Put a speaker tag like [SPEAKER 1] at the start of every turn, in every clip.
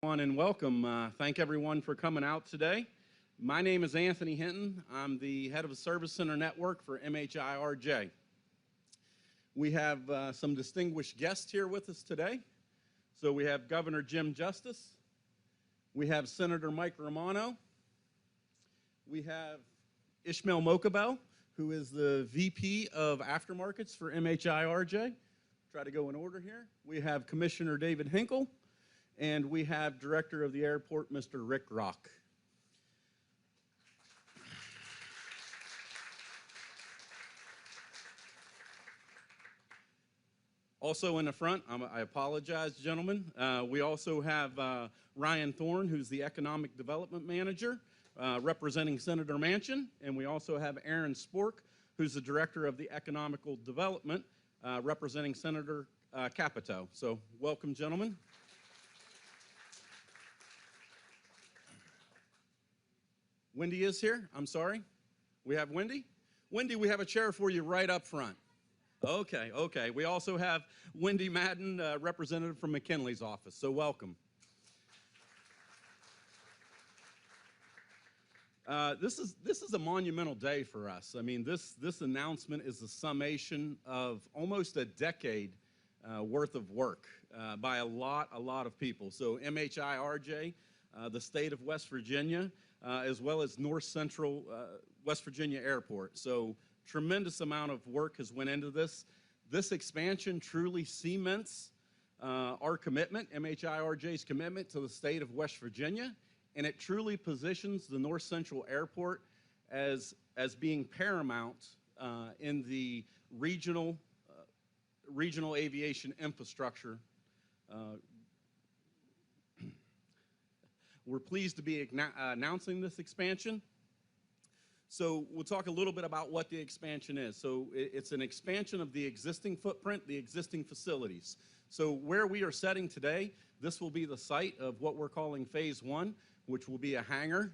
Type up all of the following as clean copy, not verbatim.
[SPEAKER 1] And welcome. Thank everyone for coming out today. My name is Anthony Hinton. I'm the head of the Service Center Network for MHIRJ. We have some distinguished guests here with us today. So we have Governor Jim Justice. We have Senator Mike Romano. We have Ishmael Mokabel, who is the VP of Aftermarkets for MHIRJ. Try to go in order here. We have Commissioner David Hinkle. And we have Director of the Airport, Mr. Rick Rock. Also in the front, I apologize, gentlemen. We also have Ryan Thorne, who's the Economic Development Manager, representing Senator Manchin. And we also have Aaron Spork, who's the Director of the Economical Development, representing Senator Capito. So welcome, gentlemen. Wendy is here. I'm sorry. We have Wendy. Wendy, we have a chair for you right up front. Okay. We also have Wendy Madden, representative from McKinley's office. So welcome. This is a monumental day for us. I mean, this announcement is the summation of almost a decade worth of work by a lot of people. So MHIRJ, the state of West Virginia, as well as North Central West Virginia Airport. So tremendous amount of work has went into this. This expansion truly cements our commitment, MHIRJ's commitment to the state of West Virginia, and it truly positions the North Central Airport as being paramount in the regional aviation infrastructure. We're pleased to be announcing this expansion. So we'll talk a little bit about what the expansion is. So it's an expansion of the existing footprint, the existing facilities. So where we are setting today, this will be the site of what we're calling Phase 1, which will be a hangar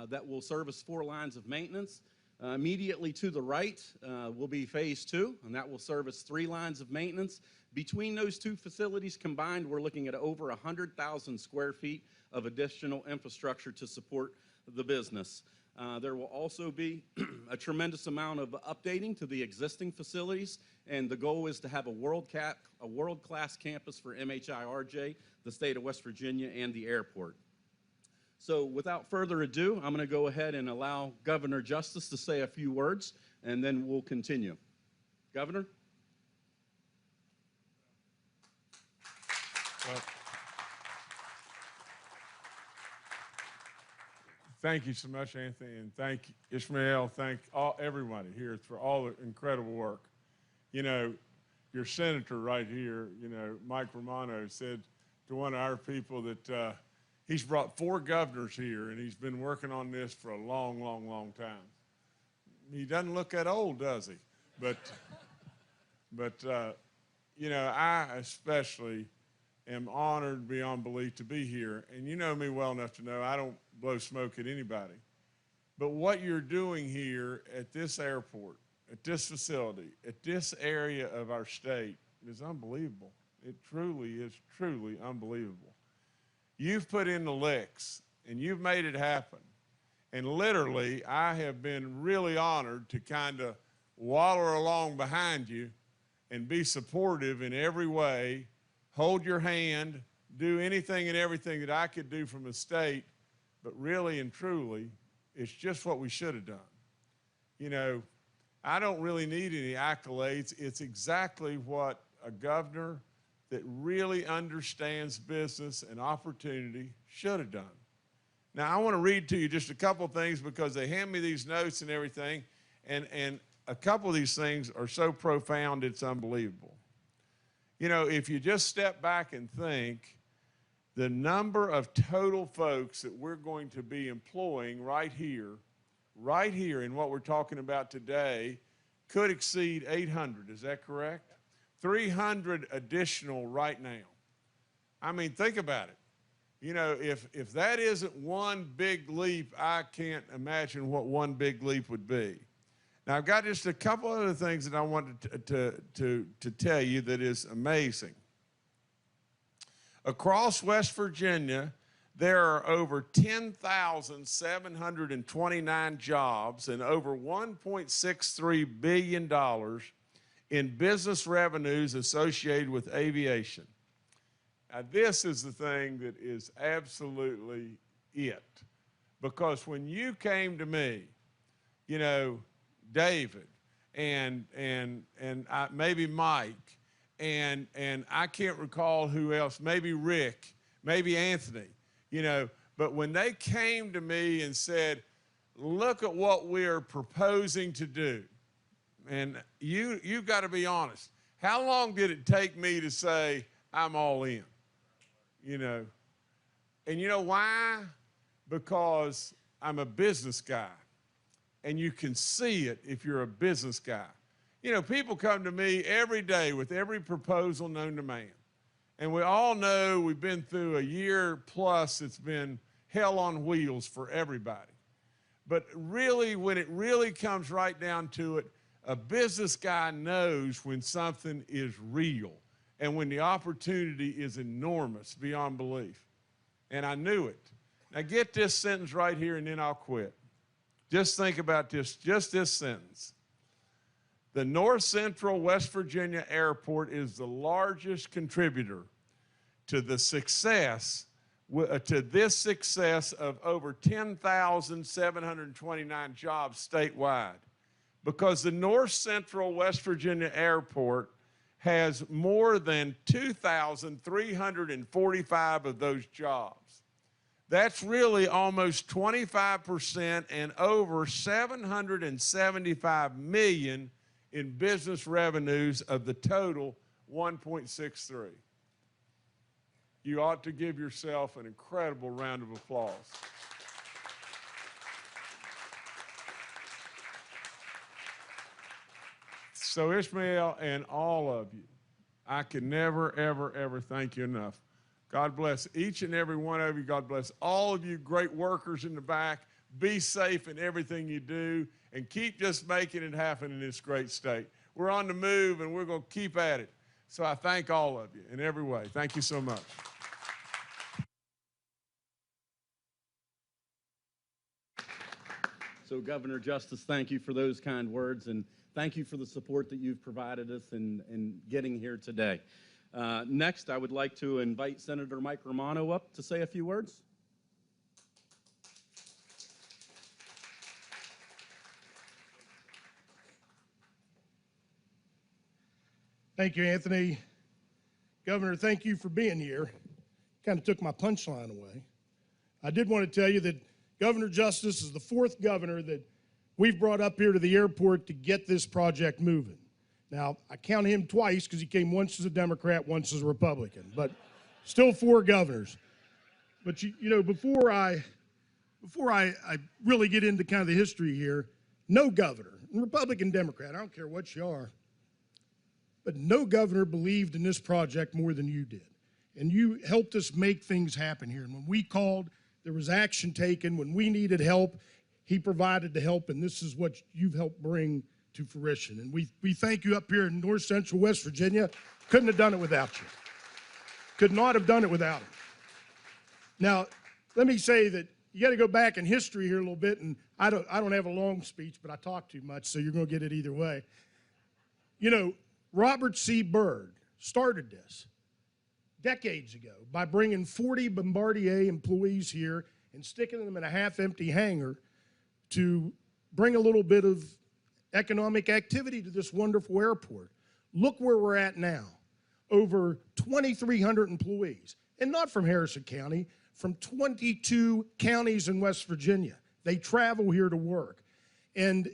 [SPEAKER 1] that will service 4 lines of maintenance. Immediately to the right will be Phase 2, and that will service 3 lines of maintenance. Between those 2 facilities combined, we're looking at over 100,000 square feet of additional infrastructure to support the business. There will also be a tremendous amount of updating to the existing facilities, and the goal is to have a world-class campus for MHIRJ, the state of West Virginia, and the airport. So without further ado, I'm going to go ahead and allow Governor Justice to say a few words, and then we'll continue. Governor?
[SPEAKER 2] Well, thank you so much, Anthony, and thank Ishmael, thank everybody here for all the incredible work. You know, your senator right here, Mike Romano, said to one of our people that he's brought 4 governors here, and he's been working on this for a long time. He doesn't look that old, does he? But I especially am honored beyond belief to be here. And you know me well enough to know I don't blow smoke at anybody. But what you're doing here at this airport, at this facility, at this area of our state is unbelievable. It truly is unbelievable. You've put in the licks, and you've made it happen. And literally, I have been really honored to kind of waller along behind you and be supportive in every way, hold your hand, do anything and everything that I could do from the state, but really and truly, it's just what we should have done. I don't really need any accolades. It's exactly what a governor that really understands business and opportunity should have done. Now, I want to read to you just a couple things because they hand me these notes and everything, and a couple of these things are so profound, it's unbelievable. If you just step back and think, the number of total folks that we're going to be employing right here in what we're talking about today could exceed 800, is that correct? 300 additional right now. I mean, think about it. If that isn't one big leap, I can't imagine what one big leap would be. Now, I've got just a couple other things that I wanted to tell you that is amazing. Across West Virginia, there are over 10,729 jobs and over $1.63 billion in business revenues associated with aviation. Now, this is the thing that is absolutely it. Because when you came to me, you know, David and maybe Mike, and I can't recall who else, maybe Rick, maybe Anthony, you know, but when they came to me and said, look at what we're proposing to do, and you've got to be honest, how long did it take me to say, I'm all in? You know, and you know why? Because I'm a business guy, and you can see it if you're a business guy. You know, people come to me every day with every proposal known to man. And we all know we've been through a year plus, it's been hell on wheels for everybody. But really, when it really comes right down to it, a business guy knows when something is real and when the opportunity is enormous beyond belief. And I knew it. Now get this sentence right here and then I'll quit. Just think about this, just this sentence. The North Central West Virginia Airport is the largest contributor to the success, to this success of over 10,729 jobs statewide, because the North Central West Virginia Airport has more than 2,345 of those jobs. That's really almost 25% and over $775 million in business revenues of the total 1.63. You ought to give yourself an incredible round of applause. So Ishmael and all of you, I can never, ever, ever thank you enough. God bless each and every one of you. God bless all of you great workers in the back. Be safe in everything you do and keep just making it happen in this great state. We're on the move and we're going to keep at it. So I thank all of you in every way. Thank you so much.
[SPEAKER 1] So Governor Justice, thank you for those kind words, and thank you for the support that you've provided us in getting here today. Next, I would like to invite Senator Mike Romano up to say a few words.
[SPEAKER 3] Thank you, Anthony. Governor, thank you for being here. Kind of took my punchline away. I did want to tell you that Governor Justice is the fourth governor that we've brought up here to the airport to get this project moving. Now, I count him twice because he came once as a Democrat, once as a Republican, but still four governors. But you know, before I really get into kind of the history here, no governor, Republican, Democrat, I don't care what you are, but no governor believed in this project more than you did. And you helped us make things happen here. And when we called, there was action taken. When we needed help, he provided the help, and this is what you've helped bring to fruition. And we thank you up here in North Central West Virginia. Couldn't have done it without you. Could not have done it without him. Now, let me say that you got to go back in history here a little bit, and I don't have a long speech, but I talk too much, so you're going to get it either way. You know, Robert C. Byrd started this decades ago by bringing 40 Bombardier employees here and sticking them in a half-empty hangar to bring a little bit of economic activity to this wonderful airport. Look where we're at now. Over 2,300 employees, and not from Harrison County, from 22 counties in West Virginia. They travel here to work. And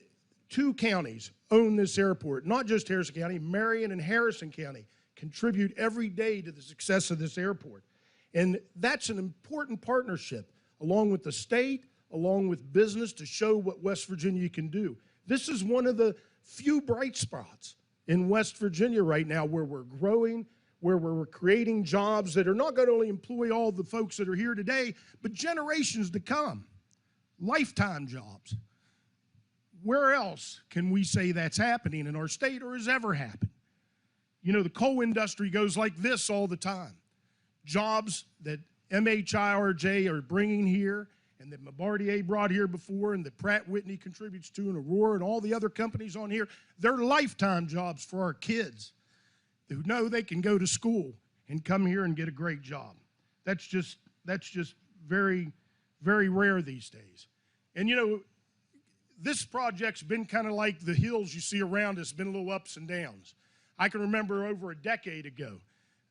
[SPEAKER 3] 2 counties own this airport, not just Harrison County, Marion and Harrison County contribute every day to the success of this airport. And that's an important partnership, along with the state, along with business, to show what West Virginia can do. This is one of the few bright spots in West Virginia right now where we're growing, where we're creating jobs that are not going to only employ all the folks that are here today, but generations to come, lifetime jobs. Where else can we say that's happening in our state or has ever happened? You know, the coal industry goes like this all the time. Jobs that MHIRJ are bringing here, and that Bombardier brought here before, and that Pratt Whitney contributes to, and Aurora and all the other companies on here, they're lifetime jobs for our kids who know they can go to school and come here and get a great job. That's just very, very rare these days. And you know, this project's been kind of like the hills you see around us, been a little ups and downs. I can remember over a decade ago,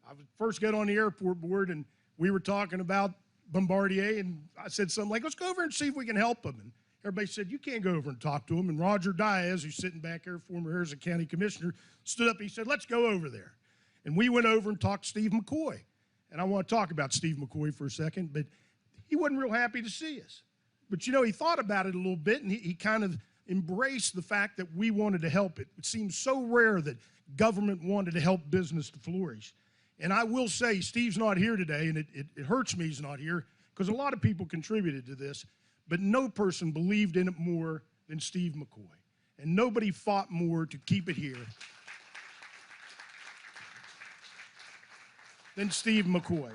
[SPEAKER 3] I first got on the airport board and we were talking about Bombardier, and I said something like, let's go over and see if we can help them. And everybody said, you can't go over and talk to them. And Roger Diaz, who's sitting back there, former Harrison County Commissioner, stood up and he said, let's go over there. And we went over and talked to Steve McCoy. And I want to talk about Steve McCoy for a second, but he wasn't real happy to see us. But you know, he thought about it a little bit, and he kind of embraced the fact that we wanted to help it. It seems so rare that government wanted to help business to flourish. And I will say, Steve's not here today, and it hurts me he's not here, because a lot of people contributed to this, but no person believed in it more than Steve McCoy. And nobody fought more to keep it here than Steve McCoy.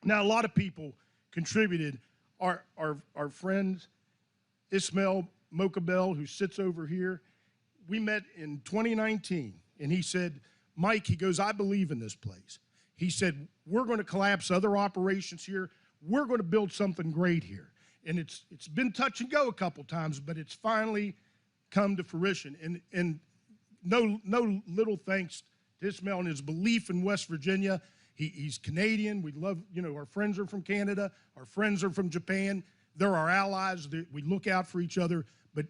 [SPEAKER 3] Now, a lot of people contributed. Our friend Ismail Mokabel, who sits over here, we met in 2019, and he said, Mike, he goes, I believe in this place. He said, we're going to collapse other operations here. We're going to build something great here. And it's been touch and go a couple times, but it's finally come to fruition. And no little thanks to Ismail and his belief in West Virginia. He's Canadian. We love, you know, our friends are from Canada. Our friends are from Japan. They're our allies. We look out for each other. But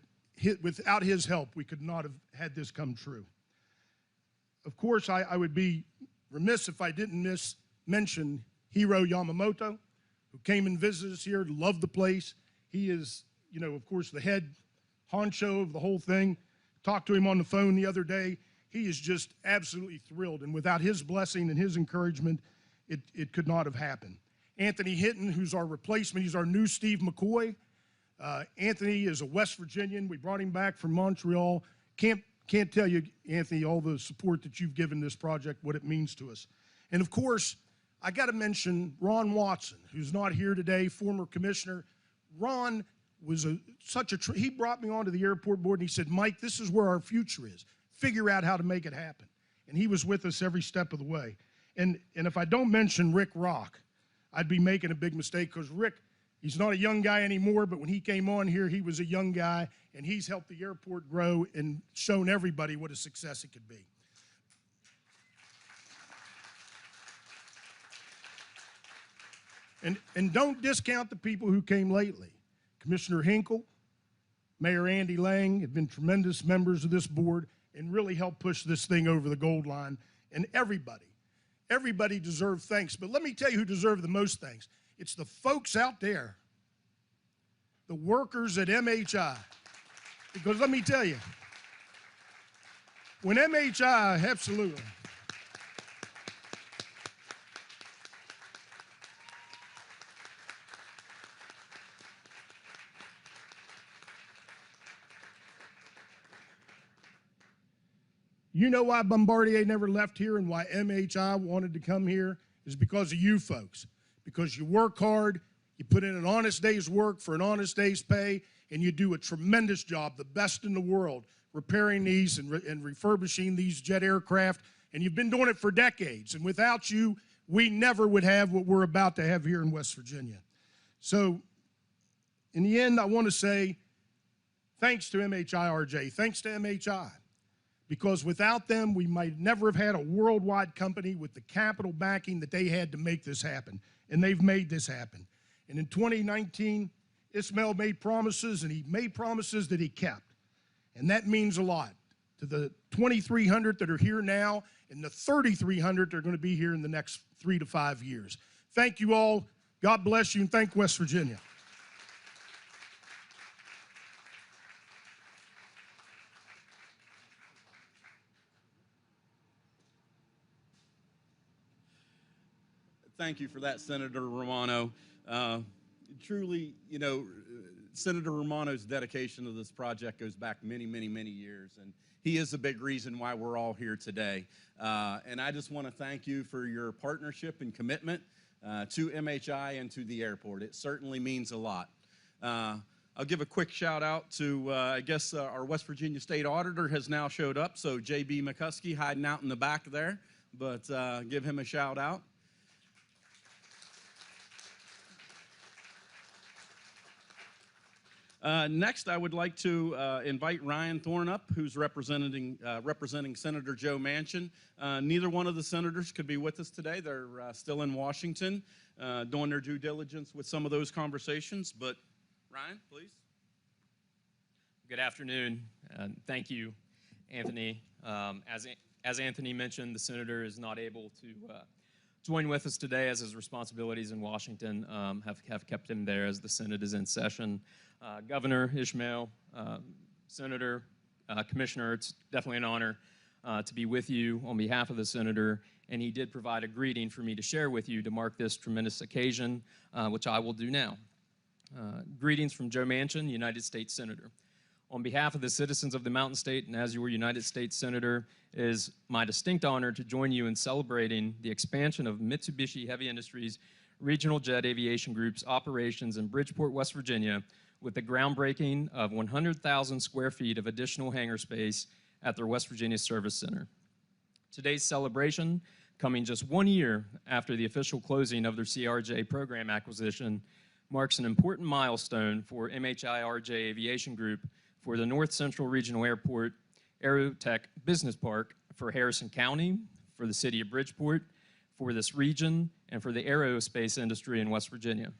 [SPEAKER 3] without his help, we could not have had this come true. Of course, I would be remiss if I didn't mention Hiro Yamamoto, who came and visited us here, loved the place. He is, you know, of course, the head honcho of the whole thing. Talked to him on the phone the other day. He is just absolutely thrilled, and without his blessing and his encouragement, it could not have happened. Anthony Hinton, who's our replacement, he's our new Steve McCoy. Anthony is a West Virginian. We brought him back from Montreal. Can't tell you, Anthony, all the support that you've given this project, what it means to us. And of course, I got to mention Ron Watson, who's not here today, former commissioner. Ron was he brought me onto the airport board and he said, Mike, this is where our future is. Figure out how to make it happen. And he was with us every step of the way. And if I don't mention Rick Rock, I'd be making a big mistake, because Rick, he's not a young guy anymore, but when he came on here, he was a young guy, and he's helped the airport grow and shown everybody what a success it could be. And don't discount the people who came lately. Commissioner Hinkle, Mayor Andy Lang have been tremendous members of this board and really helped push this thing over the gold line. And everybody deserves thanks. But let me tell you who deserves the most thanks. It's the folks out there, the workers at MHI. Because let me tell you, when MHI, absolutely. You know why Bombardier never left here and why MHI wanted to come here is because of you folks. Because you work hard, you put in an honest day's work for an honest day's pay, and you do a tremendous job, the best in the world, repairing these and refurbishing these jet aircraft, and you've been doing it for decades. And without you, we never would have what we're about to have here in West Virginia. So, in the end, I want to say thanks to MHIRJ, thanks to MHI. Because without them, we might never have had a worldwide company with the capital backing that they had to make this happen. And they've made this happen. And in 2019, Ismail made promises, and he made promises that he kept. And that means a lot to the 2,300 that are here now and the 3,300 that are going to be here in the next 3 to 5 years. Thank you all. God bless you, and thank West Virginia.
[SPEAKER 1] Thank you for that, Senator Romano. Truly, you know, Senator Romano's dedication to this project goes back many, many, many years, and he is a big reason why we're all here today. And I just want to thank you for your partnership and commitment. to MHI and to the airport. It certainly means a lot. I'll give a quick shout out to, I guess our West Virginia State Auditor has now showed up, so J.B. McCuskey hiding out in the back there, but give him a shout out. Next, I would like to invite Ryan Thorne up, who's representing Senator Joe Manchin. Neither one of the senators could be with us today. They're still in Washington doing their due diligence with some of those conversations. But Ryan, please.
[SPEAKER 4] Good afternoon. Thank you, Anthony. As Anthony mentioned, the senator is not able to join with us today as his responsibilities in Washington have kept him there as the Senate is in session. Governor Ishmael, Senator, Commissioner, it's definitely an honor to be with you on behalf of the senator, and he did provide a greeting for me to share with you to mark this tremendous occasion, which I will do now. Greetings from Joe Manchin, United States Senator. On behalf of the citizens of the Mountain State and as your United States Senator, it is my distinct honor to join you in celebrating the expansion of Mitsubishi Heavy Industries Regional Jet Aviation Group's operations in Bridgeport, West Virginia, with the groundbreaking of 100,000 square feet of additional hangar space at their West Virginia Service Center. Today's celebration, coming just 1 year after the official closing of their CRJ program acquisition, marks an important milestone for MHI RJ Aviation Group for the North Central Regional Airport Aerotech Business Park for Harrison County, for the city of Bridgeport, for this region, and for the aerospace industry in West Virginia.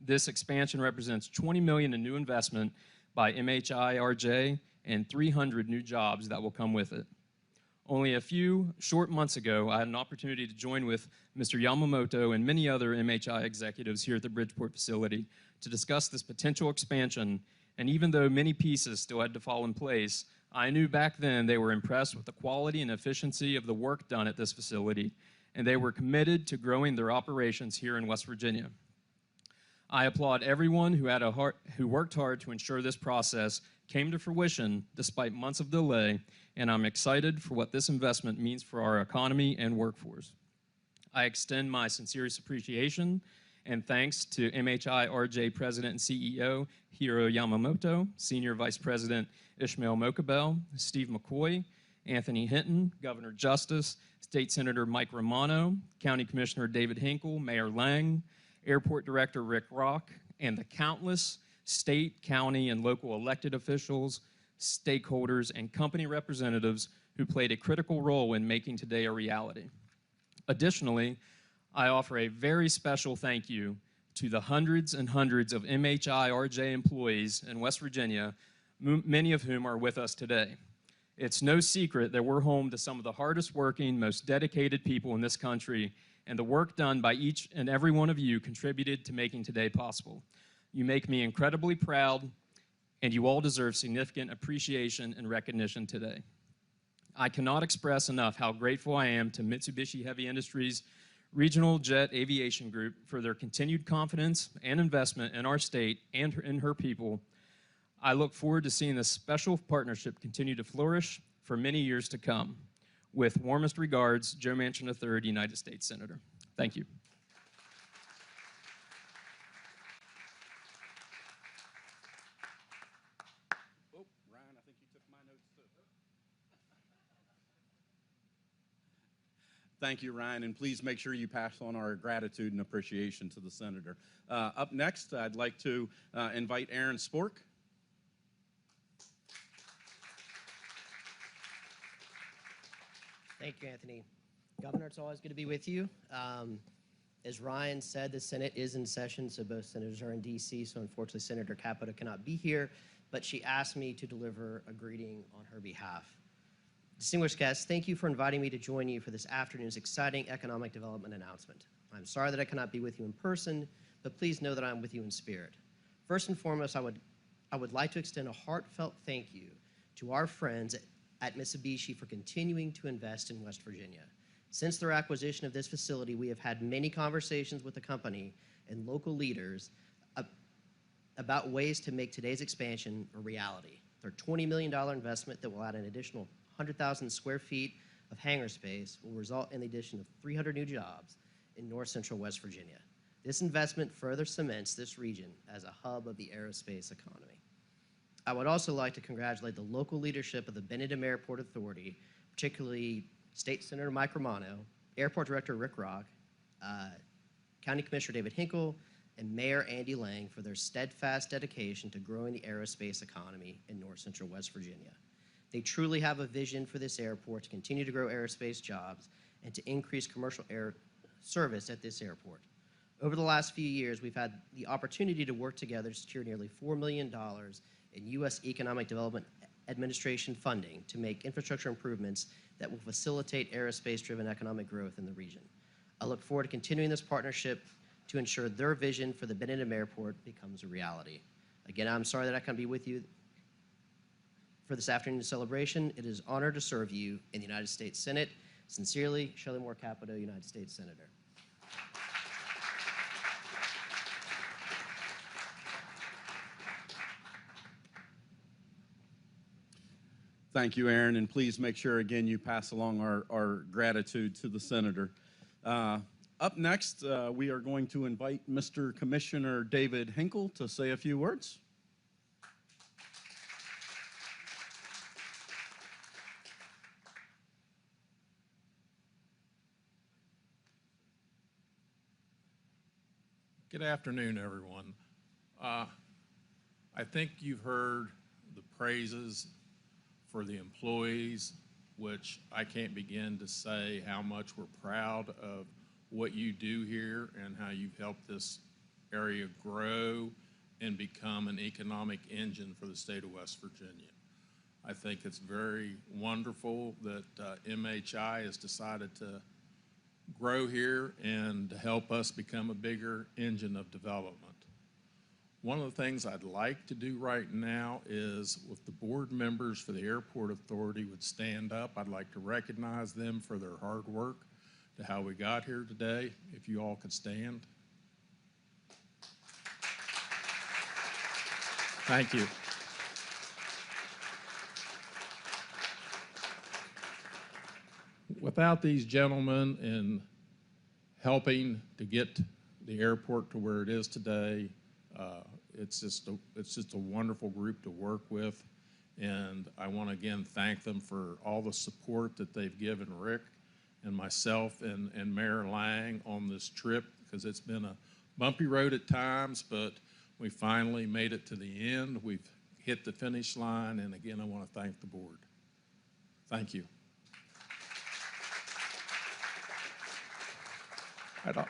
[SPEAKER 4] This expansion represents $20 million in new investment by MHI RJ and 300 new jobs that will come with it. Only a few short months ago, I had an opportunity to join with Mr. Yamamoto and many other MHI executives here at the Bridgeport facility to discuss this potential expansion, and even though many pieces still had to fall in place, I knew back then they were impressed with the quality and efficiency of the work done at this facility, and they were committed to growing their operations here in West Virginia. I applaud everyone who worked hard to ensure this process came to fruition despite months of delay, and I'm excited for what this investment means for our economy and workforce. I extend my sincerest appreciation and thanks to MHI RJ President and CEO Hiro Yamamoto, Senior Vice President Ishmael Mokabel, Steve McCoy, Anthony Hinton, Governor Justice, State Senator Mike Romano, County Commissioner David Hinkle, Mayor Lang, Airport Director Rick Rock, and the countless state, county, and local elected officials, stakeholders, and company representatives who played a critical role in making today a reality. Additionally, I offer a very special thank you to the hundreds and hundreds of MHI RJ employees in West Virginia, many of whom are with us today. It's no secret that we're home to some of the hardest working, most dedicated people in this country, and the work done by each and every one of you contributed to making today possible. You make me incredibly proud, and you all deserve significant appreciation and recognition today. I cannot express enough how grateful I am to Mitsubishi Heavy Industries Regional Jet Aviation Group for their continued confidence and investment in our state and in her people. I look forward to seeing this special partnership continue to flourish for many years to come. With warmest regards, Joe Manchin III, United States Senator. Thank you.
[SPEAKER 1] Oh, Ryan, I think you took my notes too. Thank you, Ryan, and please make sure you pass on our gratitude and appreciation to the senator. Up next, I'd like to invite Aaron Spork.
[SPEAKER 5] Thank you, Anthony. Governor, it's always good to be with you. As Ryan said, the Senate is in session, so both senators are in D.C., so unfortunately Senator Capito cannot be here, but she asked me to deliver a greeting on her behalf. Distinguished guests, thank you for inviting me to join you for this afternoon's exciting economic development announcement. I'm sorry that I cannot be with you in person, but please know that I'm with you in spirit. First and foremost, I would like to extend a heartfelt thank you to our friends at Mitsubishi for continuing to invest in West Virginia. Since their acquisition of this facility, we have had many conversations with the company and local leaders about ways to make today's expansion a reality. Their $20 million investment that will add an additional 100,000 square feet of hangar space will result in the addition of 300 new jobs in north central West Virginia. This investment further cements this region as a hub of the aerospace economy. I would also like to congratulate the local leadership of the Benedum Airport Authority, particularly State Senator Mike Romano, Airport Director Rick Rock, County Commissioner David Hinkle, and Mayor Andy Lang for their steadfast dedication to growing the aerospace economy in north central West Virginia. They truly have a vision for this airport to continue to grow aerospace jobs and to increase commercial air service at this airport. Over the last few years, we've had the opportunity to work together to secure nearly $4 million in U.S. Economic Development Administration funding to make infrastructure improvements that will facilitate aerospace-driven economic growth in the region. I look forward to continuing this partnership to ensure their vision for the Benedum Airport becomes a reality. Again, I'm sorry that I can't be with you for this afternoon's celebration. It is an honor to serve you in the United States Senate. Sincerely, Shelley Moore Capito, United States Senator.
[SPEAKER 1] Thank you, Aaron, and please make sure, again, you pass along our gratitude to the Senator. Up next, we are going to invite Mr. Commissioner David Hinkle to say a few words.
[SPEAKER 6] Good afternoon, everyone. I think you've heard the praises for the employees, which I can't begin to say how much we're proud of what you do here and how you've helped this area grow and become an economic engine for the state of West Virginia. I think it's very wonderful that MHI has decided to grow here and to help us become a bigger engine of development. One of the things I'd like to do right now is, if the board members for the Airport Authority would stand up, I'd like to recognize them for their hard work to how we got here today. If you all could stand. Thank you. Without these gentlemen in helping to get the airport to where it is today, it's just a wonderful group to work with, and I want to again thank them for all the support that they've given Rick and myself and Mayor Lang on this trip, because it's been a bumpy road at times, but we finally made it to the end. We've hit the finish line, and again, I want to thank the board. Thank you.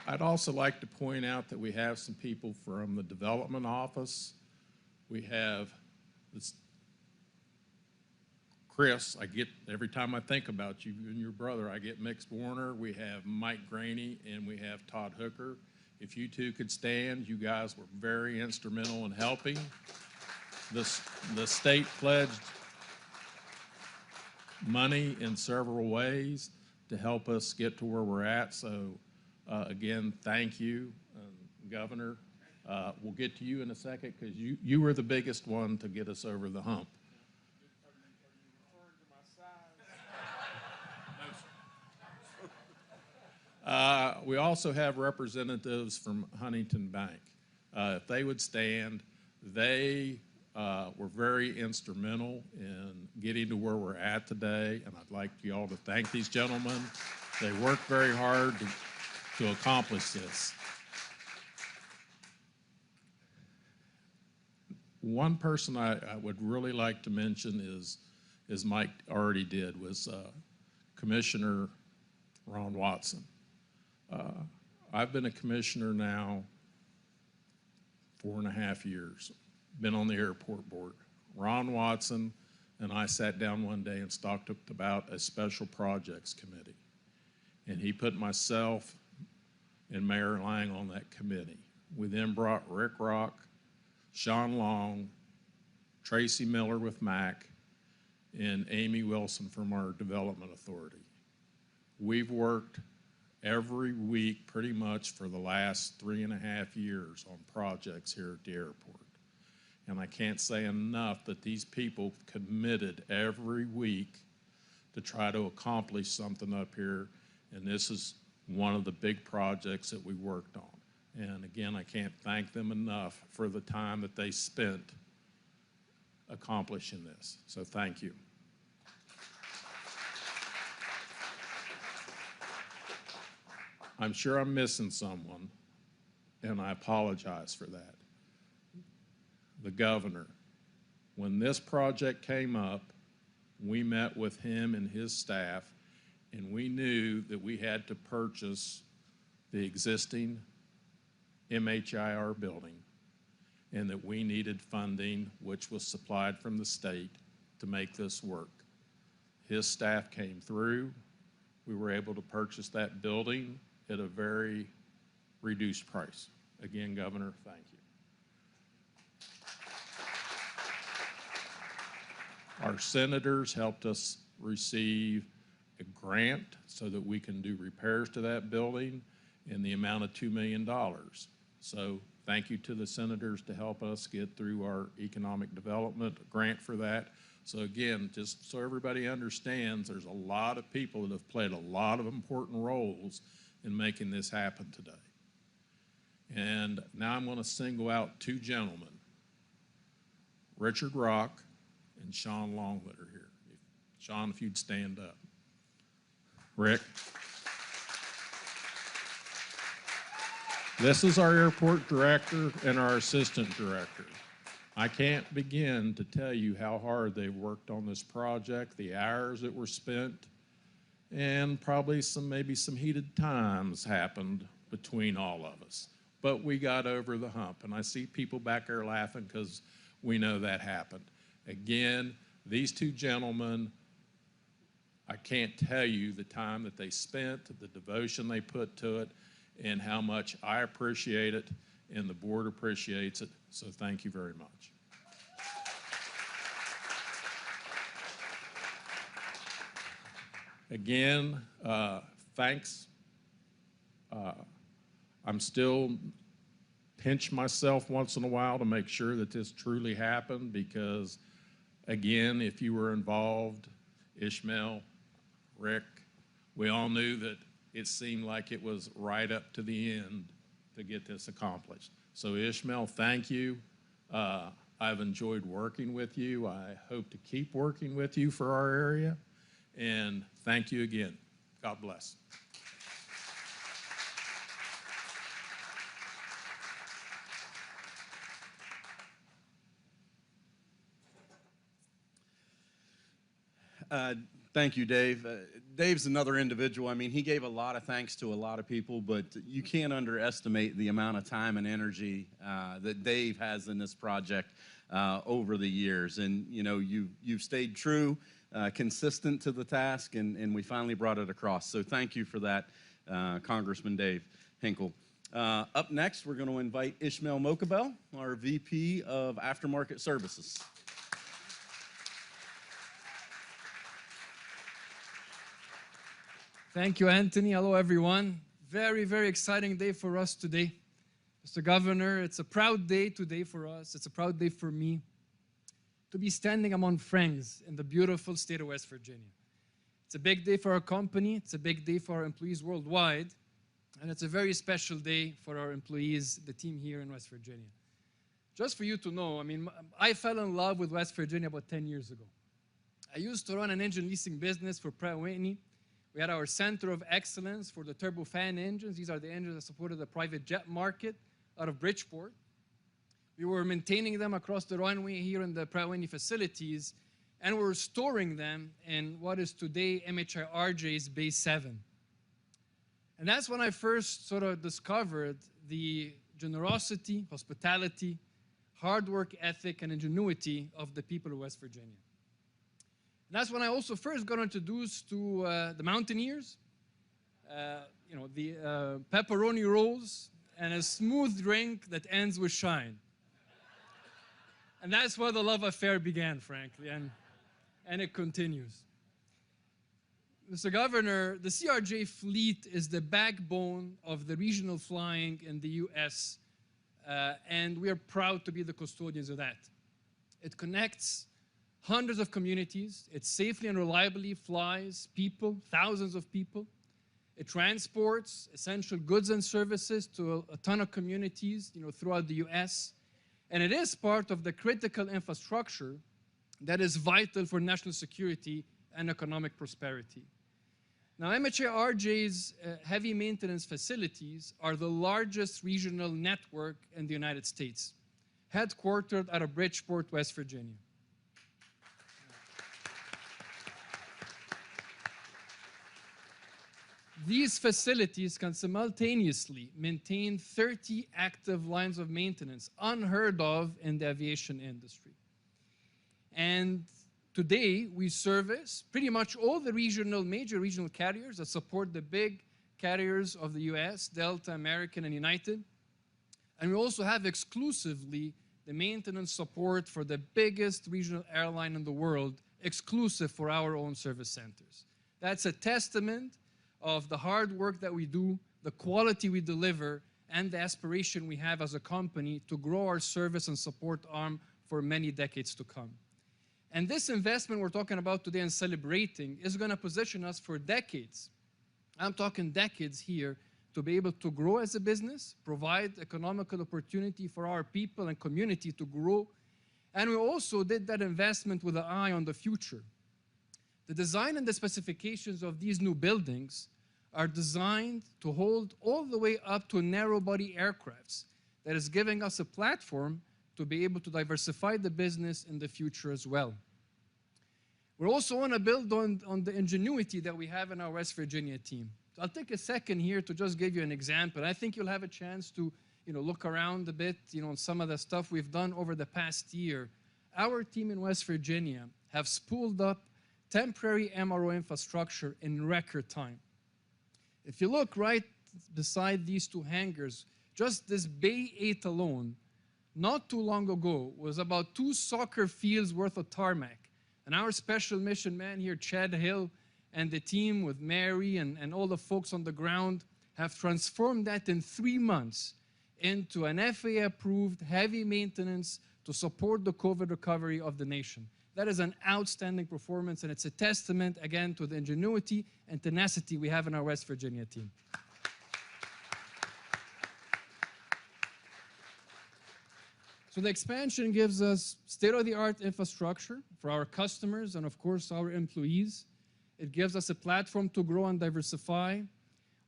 [SPEAKER 6] I'd also like to point out that we have some people from the development office. We have this Chris. Every time I think about you and your brother, I get Mix Warner. We have Mike Graney, and we have Todd Hooker. If you two could stand, you guys were very instrumental in helping. The state pledged money in several ways to help us get to where we're at, so again, thank you, Governor. We'll get to you in a second, because you were the biggest one to get us over the hump.
[SPEAKER 2] Are you referring to my size?
[SPEAKER 6] We also have representatives from Huntington Bank. If they would stand, they were very instrumental in getting to where we're at today, and I'd like you all to thank these gentlemen. They worked very hard to accomplish this. One person I would really like to mention is Mike already did, was Commissioner Ron Watson. I've been a commissioner now 4.5 years, been on the airport board. Ron Watson and I sat down one day and talked about a special projects committee. And he put myself and Mayor Lang on that committee. We then brought Rick Rock, Sean Long, Tracy Miller with MAC, and Amy Wilson from our Development Authority. We've worked every week pretty much for the last 3.5 years on projects here at the airport. And I can't say enough that these people committed every week to try to accomplish something up here, and this is one of the big projects that we worked on. And again, I can't thank them enough for the time that they spent accomplishing this. So thank you. I'm sure I'm missing someone, and I apologize for that. The governor. When this project came up, we met with him and his staff, and we knew that we had to purchase the existing MHIR building and that we needed funding, which was supplied from the state, to make this work. His staff came through. We were able to purchase that building at a very reduced price. Again, Governor, thank you. Our senators helped us receive a grant so that we can do repairs to that building in the amount of $2 million. So thank you to the senators to help us get through our economic development grant for that. So again, just so everybody understands, there's a lot of people that have played a lot of important roles in making this happen today. And now I'm going to single out two gentlemen, Richard Rock and Sean Longwood are here. Sean, if you'd stand up. Rick. This is our airport director and our assistant director. I can't begin to tell you how hard they've worked on this project, the hours that were spent, and probably maybe some heated times happened between all of us. But we got over the hump, and I see people back there laughing because we know that happened. Again, these two gentlemen, I can't tell you the time that they spent, the devotion they put to it, and how much I appreciate it and the board appreciates it. So thank you very much. Again, thanks. I'm still pinch myself once in a while to make sure that this truly happened because, again, if you were involved, Ishmael, Rick, we all knew that it seemed like it was right up to the end to get this accomplished. So Ishmael, thank you. I've enjoyed working with you. I hope to keep working with you for our area. And thank you again. God bless.
[SPEAKER 1] Thank you, Dave. Dave's another individual. I mean, he gave a lot of thanks to a lot of people, but you can't underestimate the amount of time and energy that Dave has in this project over the years. And, you know, you've stayed true, consistent to the task, and we finally brought it across. So thank you for that, Congressman Dave Hinkle. Up next, we're going to invite Ishmael Mokabel, our VP of Aftermarket Services.
[SPEAKER 7] Thank you, Anthony. Hello, everyone. Very, very exciting day for us today. Mr. Governor, it's a proud day today for us. It's a proud day for me to be standing among friends in the beautiful state of West Virginia. It's a big day for our company. It's a big day for our employees worldwide. And it's a very special day for our employees, the team here in West Virginia. Just for you to know, I mean, I fell in love with West Virginia about 10 years ago. I used to run an engine leasing business for Pratt & Whitney. We had our center of excellence for the turbofan engines. These are the engines that supported the private jet market out of Bridgeport. We were maintaining them across the runway here in the Pratt & Whitney facilities, and we were storing them in what is today MHI RJ's Base 7. And that's when I first sort of discovered the generosity, hospitality, hard work ethic, and ingenuity of the people of West Virginia. And that's when I also first got introduced to the Mountaineers, you know, the pepperoni rolls, and a smooth drink that ends with shine. And that's where the love affair began, frankly, and it continues. Mr. Governor, the CRJ fleet is the backbone of the regional flying in the U.S., and we are proud to be the custodians of that. It connects hundreds of communities. It safely and reliably flies people, thousands of people. It transports essential goods and services to a ton of communities, throughout the U.S. And it is part of the critical infrastructure that is vital for national security and economic prosperity. Now, MHA-RJ's heavy maintenance facilities are the largest regional network in the United States, headquartered out of Bridgeport, West Virginia. These facilities can simultaneously maintain 30 active lines of maintenance, unheard of in the aviation industry. And today, we service pretty much all the major regional carriers that support the big carriers of the US, Delta, American, and United. And we also have exclusively the maintenance support for the biggest regional airline in the world, exclusive for our own service centers. That's a testament of the hard work that we do, the quality we deliver, and the aspiration we have as a company to grow our service and support arm for many decades to come. And this investment we're talking about today and celebrating is going to position us for decades. I'm talking decades here, to be able to grow as a business, provide economical opportunity for our people and community to grow. And we also did that investment with an eye on the future. The design and the specifications of these new buildings are designed to hold all the way up to narrow-body aircrafts. That is giving us a platform to be able to diversify the business in the future as well. We also want to build on the ingenuity that we have in our West Virginia team. So I'll take a second here to just give you an example. I think you'll have a chance to look around a bit on some of the stuff we've done over the past year. Our team in West Virginia have spooled up temporary MRO infrastructure in record time. If you look right beside these two hangars, just this Bay 8 alone, not too long ago, was about 2 soccer fields worth of tarmac. And our special mission man here, Chad Hill, and the team with Mary and all the folks on the ground have transformed that in 3 months into an FAA-approved heavy maintenance to support the COVID recovery of the nation. That is an outstanding performance, and it's a testament, again, to the ingenuity and tenacity we have in our West Virginia team. So the expansion gives us state-of-the-art infrastructure for our customers and, of course, our employees. It gives us a platform to grow and diversify.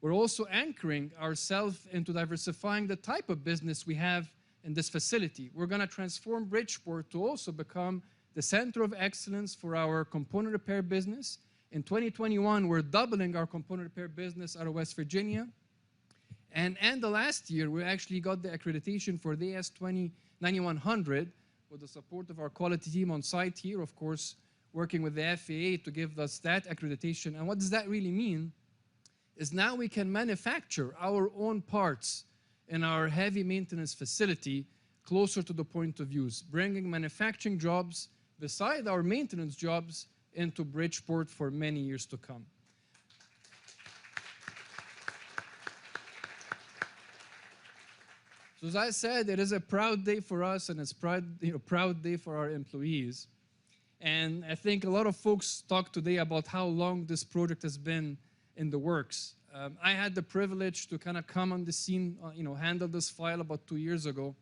[SPEAKER 7] We're also anchoring ourselves into diversifying the type of business we have in this facility. We're going to transform Bridgeport to also become the center of excellence for our component repair business. In 2021, we're doubling our component repair business out of West Virginia. And the last year, we actually got the accreditation for the AS9100 with the support of our quality team on site here, of course, working with the FAA to give us that accreditation. And what does that really mean? Is now we can manufacture our own parts in our heavy maintenance facility closer to the point of use, bringing manufacturing jobs beside our maintenance jobs into Bridgeport for many years to come. So as I said, it is a proud day for us, and it's a proud day for our employees. And I think a lot of folks talked today about how long this project has been in the works. I had the privilege to kind of come on the scene, handle this file about 2 years ago.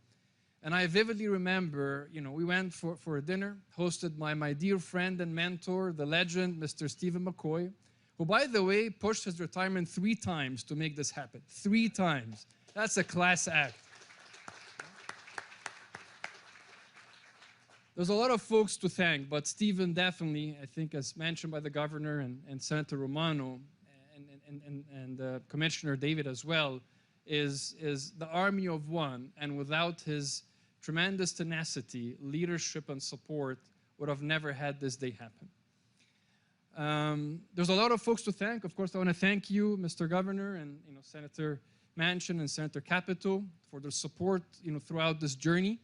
[SPEAKER 7] And I vividly remember, we went for a dinner, hosted by my dear friend and mentor, the legend, Mr. Stephen McCoy, who, by the way, pushed his retirement 3 times to make this happen. 3 times. That's a class act. There's a lot of folks to thank, but Stephen definitely, I think, as mentioned by the governor and Senator Romano and Commissioner David as well, is the army of one, and without his tremendous tenacity, leadership, and support, would have never had this day happen. There's a lot of folks to thank. Of course, I want to thank you, Mr. Governor, and Senator Manchin and Senator Capito for their support throughout this journey.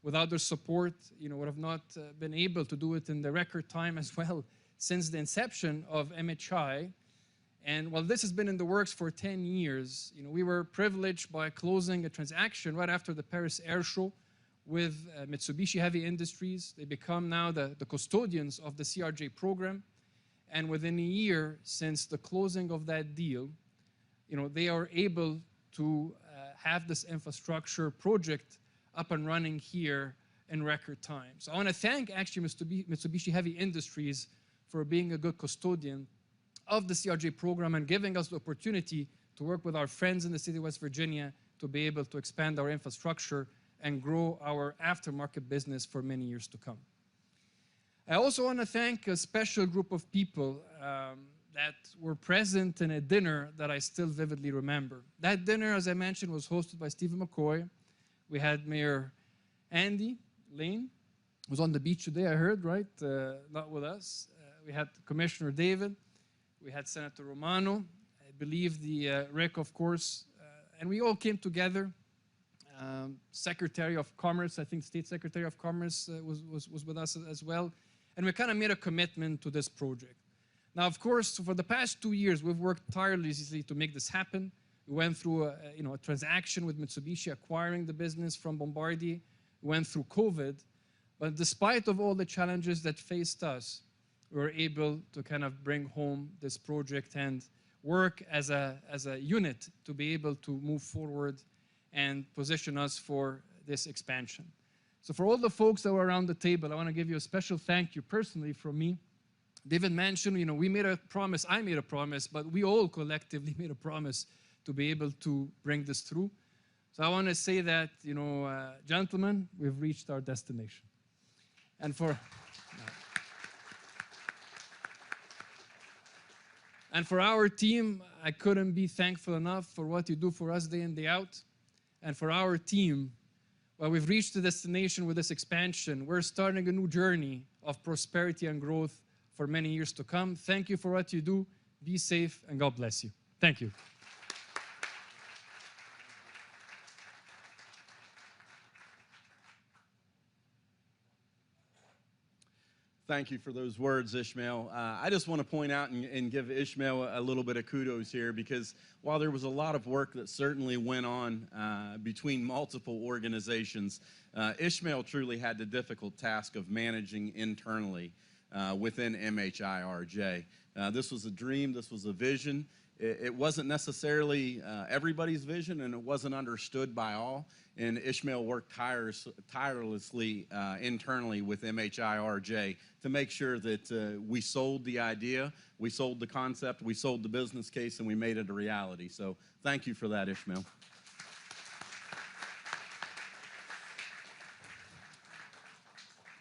[SPEAKER 7] Without their support, would have not been able to do it in the record time as well since the inception of MHI. And while this has been in the works for 10 years, we were privileged by closing a transaction right after the Paris Air Show with Mitsubishi Heavy Industries. They become now the custodians of the CRJ program. And within a year since the closing of that deal, they are able to have this infrastructure project up and running here in record time. So I want to thank actually Mitsubishi Heavy Industries for being a good custodian of the CRJ program and giving us the opportunity to work with our friends in the city of West Virginia to be able to expand our infrastructure and grow our aftermarket business for many years to come. I also want to thank a special group of people that were present in a dinner that I still vividly remember. That dinner, as I mentioned, was hosted by Stephen McCoy. We had Mayor Andy Lane, who was on the beach today, I heard, right? Not with us. We had Commissioner David. We had Senator Romano. I believe the Rick, of course. And we all came together. Secretary of Commerce, I think State Secretary of Commerce was with us as well. And we kind of made a commitment to this project. Now, of course, for the past 2 years, we've worked tirelessly to make this happen. We went through a transaction with Mitsubishi acquiring the business from Bombardier. We went through COVID. But despite of all the challenges that faced us, we were able to kind of bring home this project and work as a unit to be able to move forward and position us for this expansion. So for all the folks that were around the table, I want to give you a special thank you personally from me. David mentioned, we made a promise, I made a promise, but we all collectively made a promise to be able to bring this through. So I want to say that, gentlemen, we've reached our destination. And for our team, I couldn't be thankful enough for what you do for us day in, day out. And for our team, well, we've reached the destination with this expansion. We're starting a new journey of prosperity and growth for many years to come. Thank you for what you do. Be safe, and God bless you. Thank you.
[SPEAKER 1] Thank you for those words, Ishmael. I just want to point out and give Ishmael a little bit of kudos here, because while there was a lot of work that certainly went on between multiple organizations, Ishmael truly had the difficult task of managing internally within MHIRJ. This was a dream, this was a vision. It wasn't necessarily everybody's vision, and it wasn't understood by all. And Ishmael worked tirelessly internally with MHIRJ to make sure that we sold the idea, we sold the concept, we sold the business case, and we made it a reality. So thank you for that, Ishmael.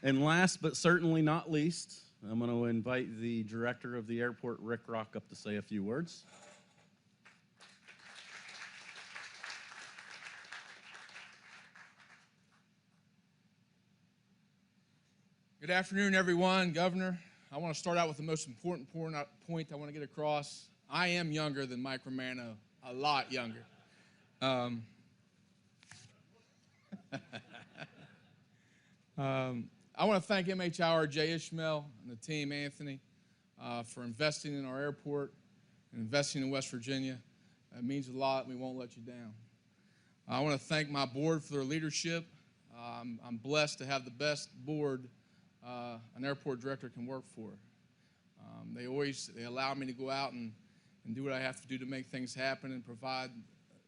[SPEAKER 1] And last but certainly not least, I'm going to invite the director of the airport, Rick Rock, up to say a few words.
[SPEAKER 8] Good afternoon, everyone. Governor, I want to start out with the most important point I want to get across. I am younger than Mike Romano, a lot younger. I want to thank MHIRJ Ishmael and the team, Anthony, for investing in our airport and investing in West Virginia. It means a lot, and we won't let you down. I want to thank my board for their leadership. I'm blessed to have the best board an airport director can work for. They allow me to go out and do what I have to do to make things happen and provide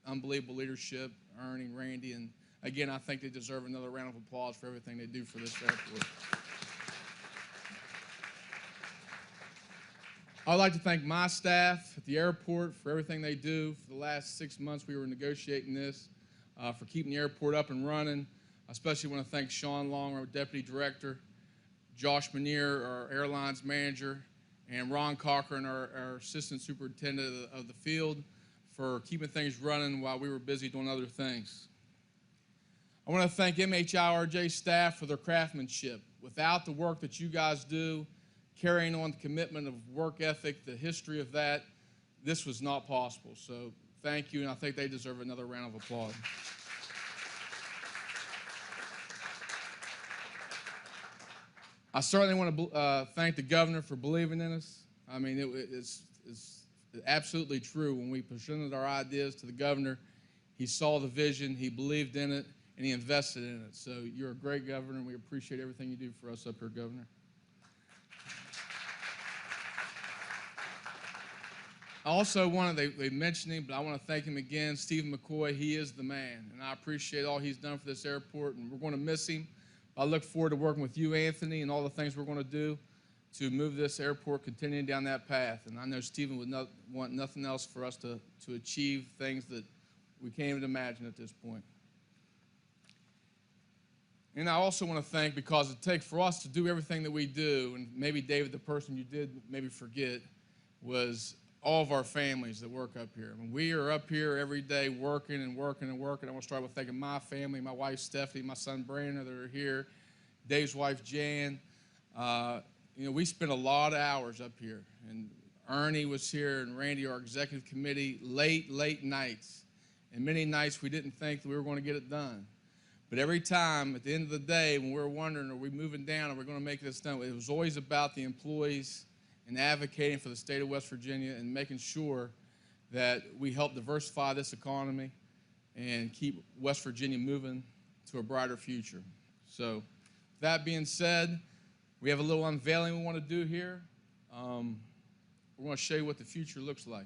[SPEAKER 8] unbelievable leadership, Ernie, Randy, and again, I think they deserve another round of applause for everything they do for this airport. I'd like to thank my staff at the airport for everything they do. For the last 6 months, we were negotiating this, for keeping the airport up and running. I especially want to thank Sean Long, our deputy director, Josh Manier, our airlines manager, and Ron Cochran, our assistant superintendent of the field, for keeping things running while we were busy doing other things. I want to thank MHIRJ staff for their craftsmanship. Without the work that you guys do, carrying on the commitment of work ethic, the history of that, this was not possible. So thank you, and I think they deserve another round of applause. I certainly want to thank the governor for believing in us. I mean, it's absolutely true. When we presented our ideas to the governor, he saw the vision, he believed in it, and he invested in it. So you're a great governor, and we appreciate everything you do for us up here, Governor. I also want to, they mentioned him, but I want to thank him again, Stephen McCoy. He is the man, and I appreciate all he's done for this airport, and we're going to miss him. I look forward to working with you, Anthony, and all the things we're going to do to move this airport, continuing down that path. And I know Stephen would want nothing else for us to achieve things that we can't even imagine at this point. And I also want to thank, because it takes for us to do everything that we do, and maybe David, the person you did maybe forget, was all of our families that work up here. I mean, we are up here every day working and working and working. I want to start with thanking my family, my wife Stephanie, my son Brandon that are here, Dave's wife Jan. You know, we spent a lot of hours up here, and Ernie was here, and Randy, our executive committee, late nights. And many nights we didn't think that we were going to get it done. But every time, at the end of the day, when we were wondering, are we moving down, are we going to make this done, it was always about the employees and advocating for the state of West Virginia and making sure that we help diversify this economy and keep West Virginia moving to a brighter future. So, that being said, we have a little unveiling we want to do here. We're going to show you what the future looks like.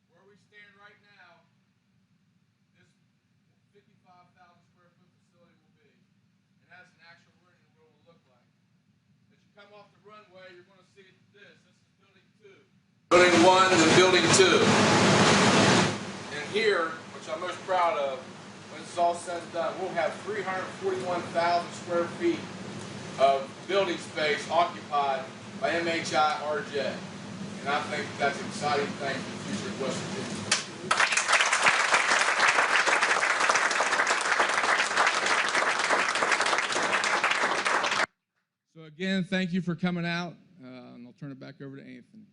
[SPEAKER 8] Where we stand right now, this 55,000 square foot facility will be. It has an actual rendering of what it will look like. As you come off the runway, you're going to see this. This is building 2. Building 1 and building 2. And here, which I'm most proud of, when it's all said and done, we'll have 341,000 square feet of building space occupied by MHI RJ. And I think that's an exciting thing for the future of West Virginia. So again, thank you for coming out, and I'll turn it back over to Anthony.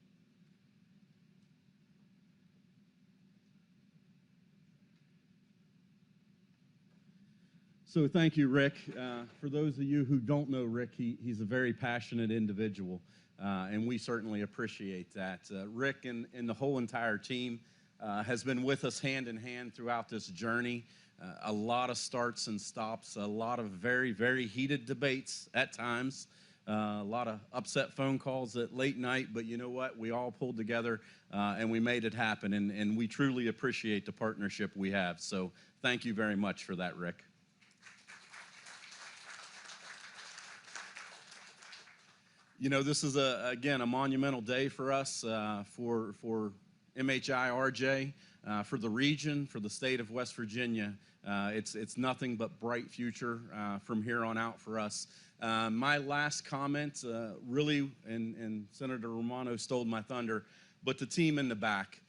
[SPEAKER 1] So thank you, Rick. For those of you who don't know Rick, he's a very passionate individual, and we certainly appreciate that. Rick and the whole entire team has been with us hand in hand throughout this journey. A lot of starts and stops, a lot of very, very heated debates at times, a lot of upset phone calls at late night, but you know what? We all pulled together and we made it happen, and we truly appreciate the partnership we have. So thank you very much for that, Rick. You know, this is, again, a monumental day for us, for MHI RJ, for the region, for the state of West Virginia. It's nothing but bright future from here on out for us. My last comment, really, and Senator Romano stole my thunder, but the team in the back.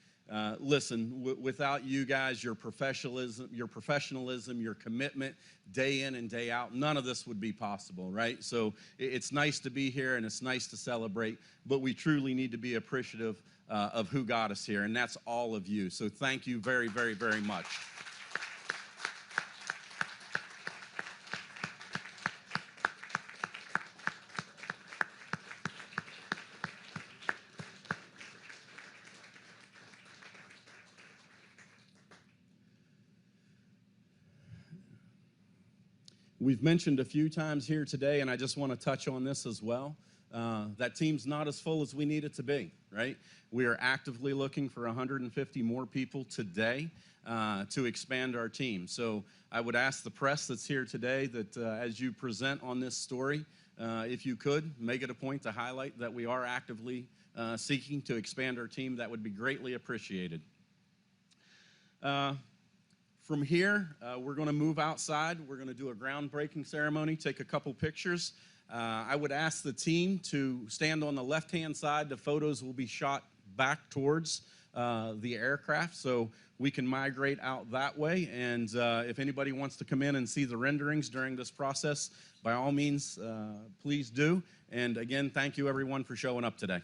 [SPEAKER 1] Listen, without you guys, your professionalism, your commitment, day in and day out, none of this would be possible, right? So it's nice to be here and it's nice to celebrate, but we truly need to be appreciative of who got us here, and that's all of you. So thank you very, very, very much. We've mentioned a few times here today, and I just want to touch on this as well. That team's not as full as we need it to be, right? We are actively looking for 150 more people today to expand our team. So I would ask the press that's here today that as you present on this story, if you could, make it a point to highlight that we are actively seeking to expand our team. That would be greatly appreciated. From here, we're going to move outside. We're going to do a groundbreaking ceremony, take a couple pictures. I would ask the team to stand on the left-hand side. The photos will be shot back towards the aircraft, so we can migrate out that way. And if anybody wants to come in and see the renderings during this process, by all means, please do. And again, thank you everyone for showing up today.